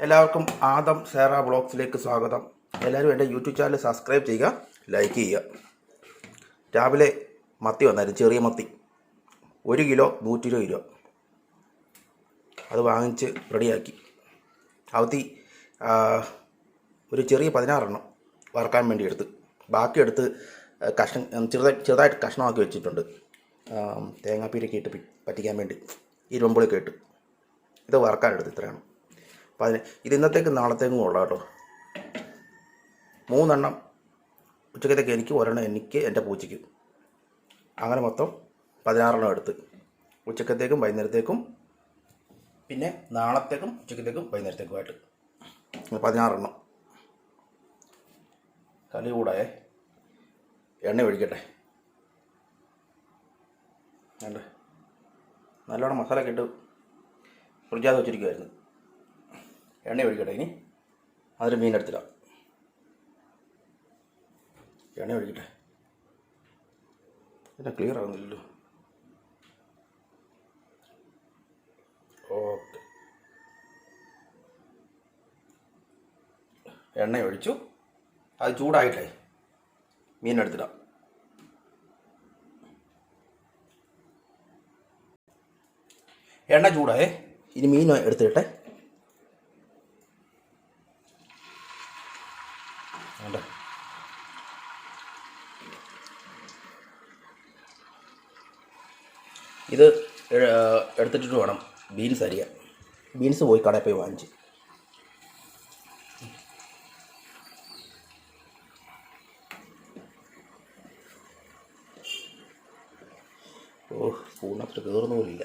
എല്ലാവർക്കും ആദം സേറ ബ്ലോഗ്സിലേക്ക് സ്വാഗതം. എല്ലാവരും എൻ്റെ യൂട്യൂബ് ചാനൽ സബ്സ്ക്രൈബ് ചെയ്യുക, ലൈക്ക് ചെയ്യുക. രാവിലെ മത്തി വന്നായിരുന്നു, ചെറിയ മത്തി 1 കിലോ 120 രൂപ. അത് വാങ്ങിച്ച് റെഡിയാക്കി. അവത്തി ഒരു ചെറിയ 16 എണ്ണം വറക്കാൻ വേണ്ടി എടുത്ത്, ബാക്കി എടുത്ത് ചെറുതായിട്ട് കഷ്ണമാക്കി വെച്ചിട്ടുണ്ട്. തേങ്ങാപ്പീരൊക്കെ ഇട്ട് പറ്റിക്കാൻ വേണ്ടി ഇരുമ്പുളിയൊക്കെ ഇട്ട് ഇത് വറക്കാനെടുത്ത് ഇത്രയാണ്. അപ്പോൾ ഇത് ഇന്നത്തേക്ക് നാളത്തേക്കും കൊള്ളാം കേട്ടോ. 3 എണ്ണം ഉച്ചക്കത്തേക്ക് എനിക്ക്, 1 എണ്ണം എനിക്ക്, എൻ്റെ പൂച്ചയ്ക്ക്. അങ്ങനെ മൊത്തം 16 എണ്ണം എടുത്ത് ഉച്ചക്കത്തേക്കും വൈകുന്നേരത്തേക്കും, പിന്നെ നാളത്തേക്കും ഉച്ചക്കത്തേക്കും വൈകുന്നേരത്തേക്കുമായിട്ട് 16 എണ്ണം. കലി കൂടായേ, എണ്ണ ഒഴിക്കട്ടെ. വേണ്ട, നല്ലോണം മസാല ഒക്കെ ഇട്ട് ഫ്രിഡ്ജാതെ വെച്ചിരിക്കുമായിരുന്നു. എണ്ണ ഒഴിക്കട്ടെ. ഇനി അതിൽ മീനെടുത്തിടാം. എണ്ണ ഒഴിക്കട്ടെ. പിന്നെ ക്ലിയർ ആകുന്നില്ലല്ലോ. ഓക്കെ, എണ്ണ ഒഴിച്ചു. അത് ചൂടായിട്ടേ മീനെടുത്തിടാം. എണ്ണ ചൂടായേ, ഇനി മീൻ എടുത്തിട്ടെ. ഇത് എടുത്തിട്ട് വേണം ബീൻസ് അരിയാൻ. ബീൻസ് പോയി കടയിൽ പോയി വാങ്ങിച്ച്. സ്പൂണത്ര കയറുന്ന പോലില്ല.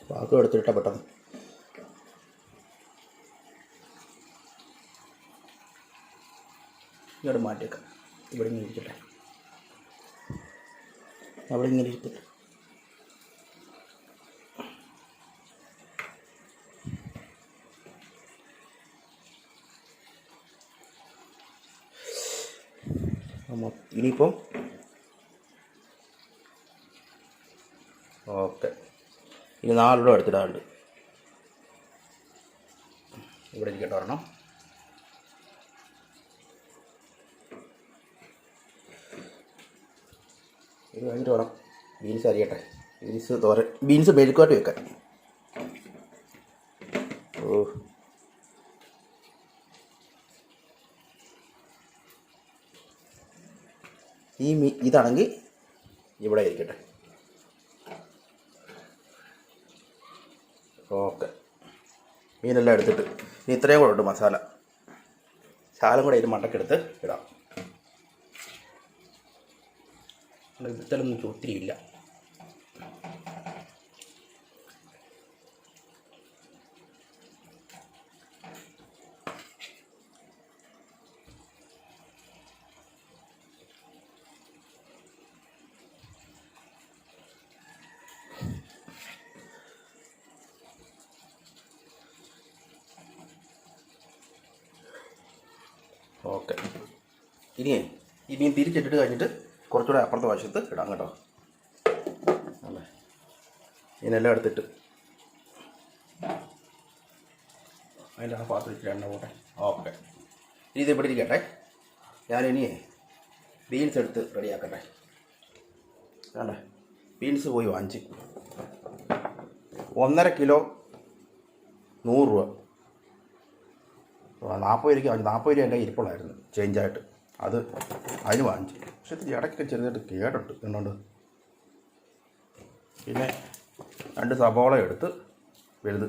പാകം എടുത്തിട്ട പെട്ടെന്ന്. ഇങ്ങോട്ട് മാറ്റിയേക്കാം. ഇവിടെ ഇങ്ങനെ ഇരിക്കട്ടെ, അവിടെ ഇങ്ങനെ ഇരിക്കട്ടെ. ഇനിയിപ്പം ഓക്കെ, ഇനി 4 രൂപ എടുത്തിടാറുണ്ട്. ഇവിടെ ഇരിക്കട്ടെ ഒരെണ്ണം. ഇത് കഴിഞ്ഞിട്ട് വേണം ബീൻസ് അരിയട്ടെ. ബീൻസ് മെഴുക്കുവരട്ടി വെക്കാൻ. ഇതാണെങ്കിൽ ഇവിടെ ഇരിക്കട്ടെ. ഓക്കെ, മീനെല്ലാം എടുത്തിട്ട് ഇനി ഇത്രയും കൂടെ ഉണ്ട് മസാല. ശാലം കൂടെ ഇതിന് മണ്ടക്കെടുത്ത് ഇടാം. ഇതിലൊന്നും ഒത്തിരി ഇല്ല. ഓക്കെ, ഇനിയേ ഈ മീൻ തിരിച്ചിട്ടിട്ട് കഴിഞ്ഞിട്ട് കുറച്ചുകൂടെ അപ്പുറത്തെ വശത്ത് ഇടാം കേട്ടോ. അല്ലേ, ഇതിനെല്ലാം എടുത്തിട്ട് അതിൻ്റെ ആ പാത്രത്തിൽ എണ്ണ പോട്ടെ. ഓക്കെ, ഇനി ഇത് ഇവിടെ ഇരിക്കട്ടെ. ഞാനിനിയേ ബീൻസ് എടുത്ത് റെഡിയാക്കട്ടെ. വേണ്ടേ, ബീൻസ് പോയി വാങ്ങിച്ച് 1.5 കിലോ 100 രൂപ. 40 രൂപ എൻ്റെ ഇരിപ്പുള്ളായിരുന്നു ചേഞ്ചായിട്ട്. അതിന് വാങ്ങിച്ചു. പക്ഷെ ഇത് ഇടയ്ക്കൊക്കെ ചെറുതായിട്ട് കേടുണ്ട് എന്നുണ്ട്. പിന്നെ 2 സബോള എടുത്ത് വലുത്,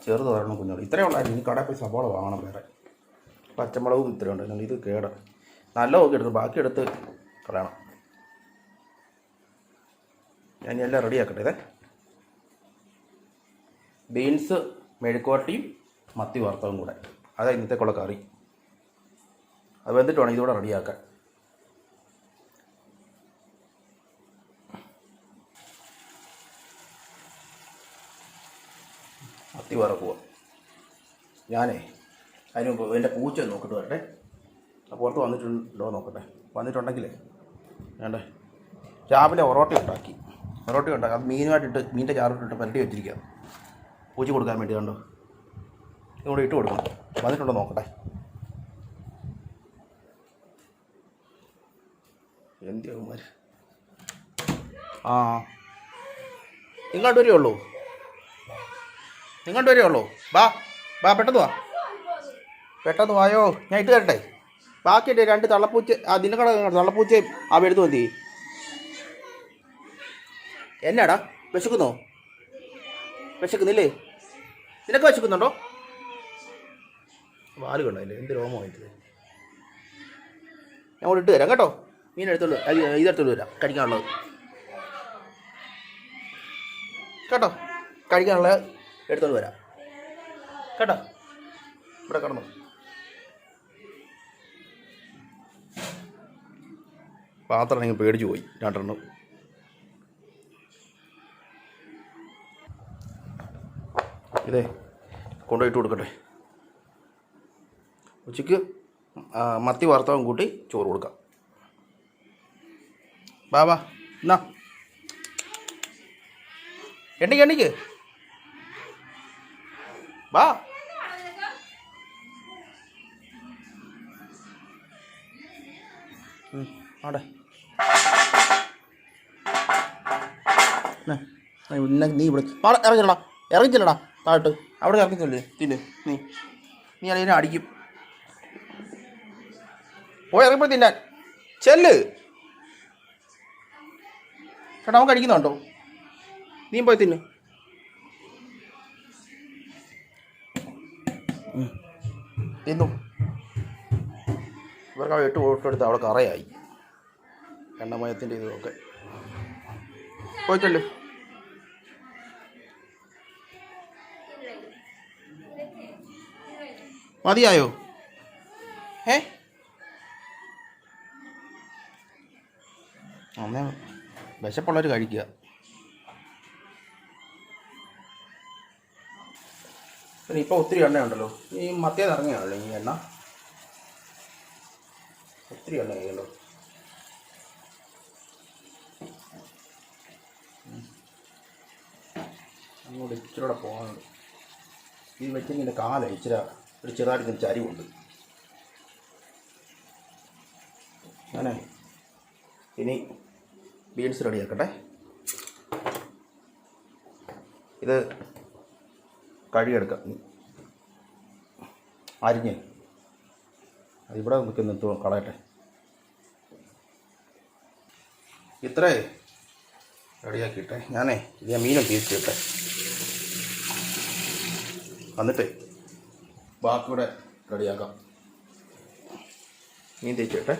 ചെറുത് ഒരെണ്ണം കുഞ്ഞോളൂ. ഇത്രയേ ഉള്ളായിരുന്നു. ഇനി കടയിൽ പോയി സബോള വാങ്ങണം വേറെ. പച്ചമുളകും ഇത്രയുണ്ട്. എന്നാൽ ഇത് കേട് നല്ല നോക്കി എടുത്ത് ബാക്കി എടുത്ത് കളയണം. ഞാൻ എല്ലാം റെഡിയാക്കട്ടെ. ഇതേ ബീൻസ് മെഴുക്കുവരട്ടിയും മത്തി വറുത്തതും കൂടെ, അതാ ഇന്നത്തേക്കുള്ള കറി. അത് വെന്തിട്ട് വേണം ഇതുകൂടെ റെഡിയാക്കാൻ. മത്തി വറക്കുക. ഞാനേ അതിന് മുമ്പ് എൻ്റെ പൂച്ച നോക്കിട്ട് വരട്ടെ. പുറത്ത് വന്നിട്ടുണ്ടോ നോക്കട്ടെ. വന്നിട്ടുണ്ടെങ്കിലേ വേണ്ടേ രാവിലെ ഒറോട്ടി ഉണ്ടാക്കി അത് മീനുമായിട്ടിട്ട് മീനിൻ്റെ ചാറിട്ടിട്ട് പുരട്ടി വെച്ചിരിക്കുക പൂച്ച കൊടുക്കാൻ വേണ്ടി. കണ്ടോ ഇതുകൂടെ ഇട്ട് കൊടുക്കണം. വന്നിട്ടുണ്ടോ നോക്കട്ടെ. എന്തിയവന്മാർ ഇങ്ങോട്ട് വരികയുള്ളൂ. ബാ പെട്ടെന്ന് വായോ. ഞാൻ ഇട്ട് തരട്ടെ. ബാക്കിയിട്ട് 2 തള്ളപ്പൂച്ച നിനക്കട തള്ളപ്പൂച്ചയും എടുത്തു മതി. എന്നാടാ വിശക്കുന്നില്ലേ? നിനക്ക് വിശക്കുന്നുണ്ടോ? വാല് കണ്ടല്ലേ എന്ത് രോമമായിട്ട്. ഞാൻ കൂടെ ഇട്ട് തരാം കേട്ടോ. മീൻ ഇതെടുത്തോളൂ വരാം കഴിക്കാനുള്ളത് കേട്ടോ. കഴിക്കാനുള്ളത് എടുത്തോണ്ട് വരാം കേട്ടോ. ഇവിടെ കിടന്നു. പാത്രം നിങ്ങൾ പേടിച്ചു പോയി 2 ഇതേ കൊണ്ടുപോയിട്ട് കൊടുക്കട്ടെ. ഉച്ചയ്ക്ക് മത്തി വറുത്തവൻ കൂട്ടി ചോറ് കൊടുക്കാം. ബാ എന്നാ എണ്ണിക്ക് ബാ. ആടെ നീ ഇവിടെ ഇറങ്ങിച്ചല്ലടാ താഴോട്ട്. അവിടെ ഇറങ്ങിച്ചല്ലേ തിന്ന്. നീ അല്ലെങ്കിൽ അടിക്കും. പോയി ഇറങ്ങിപ്പോയി തിന്നാൻ ചെല്ല്. ചേട്ടാ അവൻ കഴിക്കുന്നുണ്ടോ? നീ പോയി തിന്ന്. തിന്നു. ഇവർക്ക് അവിടെ 8 വോട്ടെടുത്ത് അവിടെ കറയായി. എണ്ണമയത്തിൻ്റെ ഇതൊക്കെ പോയിട്ടല്ലേ. മതിയായോ? അന്നേ വിശപ്പുള്ളവർ കഴിക്കുക. പിന്നെ ഇപ്പോൾ ഒത്തിരി എണ്ണയുണ്ടല്ലോ. ഈ മത്തിയത് ഇറങ്ങിയാണല്ലോ ഈ എണ്ണ. ഒത്തിരി എണ്ണ ചെയ്യല്ലോ. അങ്ങോട്ട് ഇച്ചിരൂടെ പോകാനുണ്ട്. ഇത് വെച്ചെങ്കിൽ കാല ഒരു ചെറുതായിട്ട് ചരിവുണ്ട്. ഞാനേ ഇനി ബീൻസ് റെഡിയാക്കട്ടെ. ഇത് കഴുകിയെടുക്കാം. അരിഞ്ഞ് അതിവിടെ നിൽക്കുന്ന കളയട്ടെ. ഇത്രേ റെഡിയാക്കിയിട്ടെ. ഞാനേ ഇത് മീനും തീർച്ചിട്ടെ എന്നിട്ട് ബാക്കി കൂടെ റെഡിയാക്കാം. മീൻ തേച്ചിട്ടെ.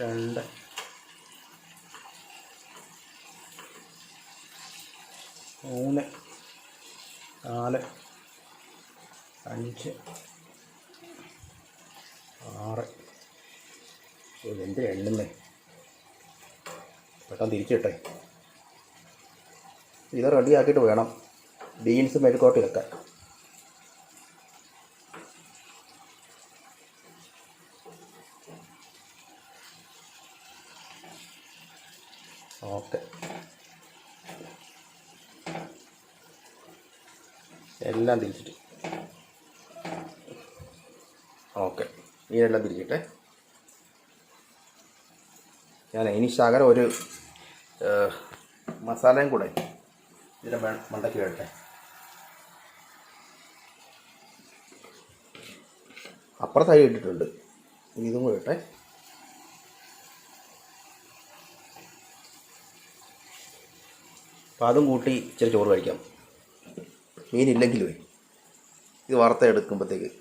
രണ്ട് 3 4 5 6 എന്ത് എണ്ണുന്നേ. പെട്ടെന്ന് തിരിച്ചിട്ടെ. ഇത് റെഡിയാക്കിയിട്ട് വേണം ബീൻസ് മെഴുക്കോട്ട് വെക്കാൻ. ഓക്കെ എല്ലാം തിരിച്ചിട്ട് ഓക്കെ മീനെല്ലാം തിരിച്ചിട്ടെ. ഞാൻ ഇനി ശകലം ഒരു മസാലയും കൂടെ ഇതിൻ്റെ മണ്ടയ്ക്ക് ഇടട്ടെ. അപ്പുറത്തായി ഇട്ടിട്ടുണ്ട്. ഇനി ഇതും കൂടെ ഇട്ടെ. അപ്പോൾ അതും കൂട്ടി ഇച്ചിരി ചോറ് കഴിക്കാം. മീനില്ലെങ്കിലും ഇത് വറുത്ത എടുക്കുമ്പോഴത്തേക്ക്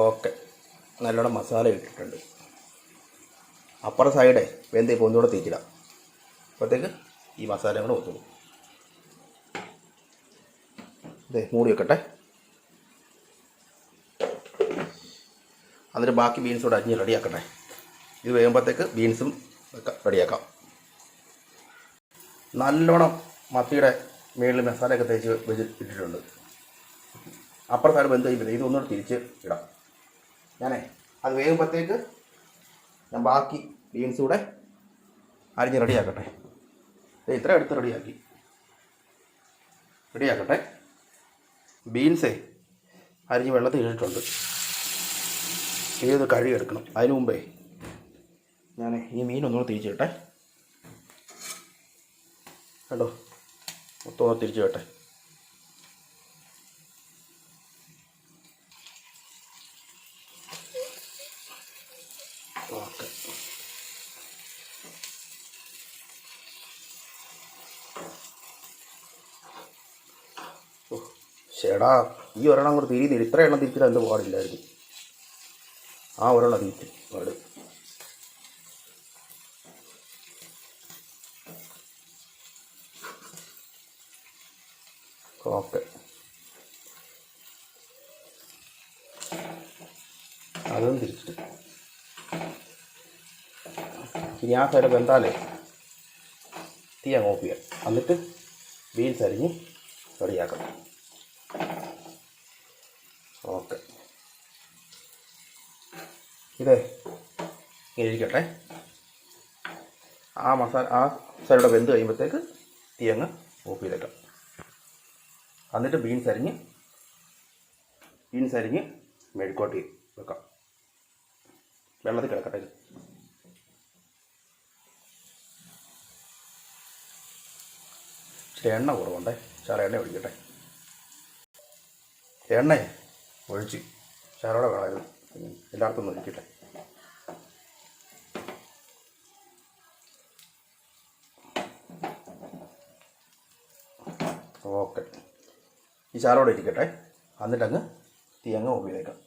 ഓക്കെ, നല്ലോണം മസാല ഇട്ടിട്ടുണ്ട്. അപ്പുറ സൈഡേ വെന്തേക്ക് ഒന്നുകൂടെ തീറ്റിടാം. അപ്പോഴത്തേക്ക് ഈ മസാല കൂടെ ഒത്തുള്ളൂ. ഇതേ മൂടി വെക്കട്ടെ. എന്നിട്ട് ബാക്കി ബീൻസ് കൂടെ അരിഞ്ഞ് റെഡിയാക്കട്ടെ. ഇത് വേകുമ്പോഴത്തേക്ക് ബീൻസും റെഡിയാക്കാം. നല്ലോണം മത്തിയുടെ മേളിൽ മസാലയൊക്കെ തേച്ച് ഇട്ടിട്ടുണ്ട്. അപ്പുറ സൈഡ് വെന്ത് കഴിയുമ്പോൾ ഇത് ഒന്നുകൂടെ തിരിച്ച് ഇടാം. അത് വേകുമ്പോഴത്തേക്ക് ഞാൻ ബാക്കി ബീൻസ് കൂടെ അരിഞ്ഞ് റെഡിയാക്കട്ടെ. ഇത്ര എടുത്ത് റെഡിയാക്കട്ടെ. ബീൻസേ അരിഞ്ഞ് വെള്ളത്തിൽ ഇട്ടിട്ടുണ്ട്. ഇത് കഴുകിയെടുക്കണം. അതിന് മുമ്പേ ഞാൻ ഈ മീനൊന്നുകൂടെ തിരിച്ചിട്ടെ. കണ്ടോ, മൊത്തം തിരിച്ചു കേട്ടെ. ഓക്കെ, ചേടാ, ഈ ഒരെണ്ണം കൂടെ തിരിയുന്നില്ല. ഇത്ര എണ്ണം തിരിച്ചിട്ട് എന്ത് പാടില്ലായിരുന്നു. ആ ഒരെണ്ണം തിരിച്ചു പാട്. ഓക്കെ, അതും തിരിച്ചിട്ട് ഇനി ആ സൈഡ് വെന്താലേ തീ അങ്ങ് ഓഫ് ചെയ്യാം. എന്നിട്ട് ബീൻസ് അരിഞ്ഞ് റെഡിയാക്കണം. ഓക്കെ, ഇതേ ഇങ്ങനെ ഇരിക്കട്ടെ. ആ സൈഡ് വെന്ത് കഴിയുമ്പോഴത്തേക്ക് തീ അങ്ങ് ഓഫ് ചെയ്തേക്കാം. എന്നിട്ട് ബീൻസ് അരിഞ്ഞ് മെഴുക്കോട്ടി വെക്കാം. വെള്ളത്തിൽ കിടക്കട്ടെ. ഇച്ചിരി എണ്ണ കുറവുണ്ടേ, എണ്ണ ഒഴിക്കട്ടെ. എണ്ണ ഒഴിച്ച് ശകലോടെ വേണമായിരുന്നു. എല്ലായിടത്തും ഒന്ന് ഒഴിക്കട്ടെ. ഓക്കെ, ഈ ശകലോടെ ഇരിക്കട്ടെ. എന്നിട്ടങ്ങ് തീ അങ്ങ് ഓഫ് ചെയ്തേക്കാം.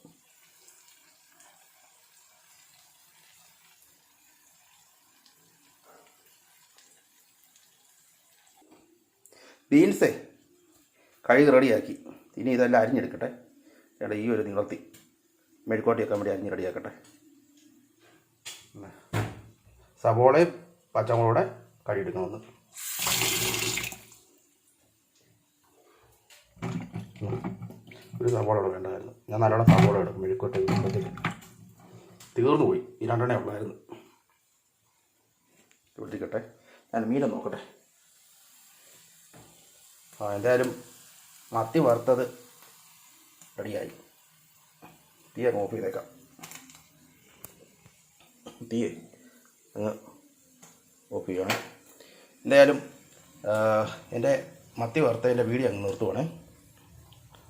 ബീൻസേ കഴുകി റെഡിയാക്കി. ഇനി ഇതെല്ലാം അരിഞ്ഞെടുക്കട്ടെ. ഈ ഒരു നീളത്തി മെഴുക്കോട്ടിയൊക്കെ വേണ്ടി അരിഞ്ഞ് റെഡിയാക്കട്ടെ. സവോളയും പച്ചമുളകൂടെ കഴുകിയെടുക്കണമെന്ന്. ഒരു സവോള വേണ്ടായിരുന്നു. ഞാൻ നല്ലോണം സവോള എടുക്കും. മെഴുക്കോട്ടി ഇടുമ്പോഴത്തേക്ക് തീർന്നു പോയി. ഈ രണ്ടെണ്ണേ ഉള്ളായിരുന്നു. ഒട്ടിക്കട്ടെ. ഞാൻ മീനെ നോക്കട്ടെ. എന്തായാലും മത്തി വറുത്തത് റെഡിയായി. തീ അങ്ങ് ഓഫ് ചെയ്തേക്കാം. തീ അങ്ങ് ഓഫ് ചെയ്യണേ. എന്തായാലും എൻ്റെ മത്തി വറുത്തതിൻ്റെ വീഡിയോ അങ്ങ് നിർത്തുവാണേ.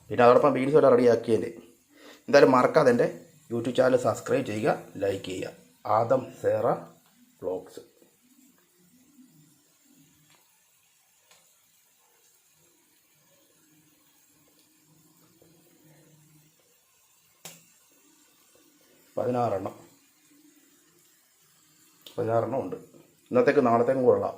പിന്നെ അതോടൊപ്പം ബീൻസ് എല്ലാം റെഡിയാക്കിയതിൻ്റെ. എന്തായാലും മറക്കാതെ എൻ്റെ യൂട്യൂബ് ചാനൽ സബ്സ്ക്രൈബ് ചെയ്യുക, ലൈക്ക് ചെയ്യുക. ആദം സേറ വ്ളോഗ്സ്. പതിനാറെണ്ണം ഉണ്ട്. ഇന്നത്തേക്ക് നാളത്തേക്കും കൊള്ളാം.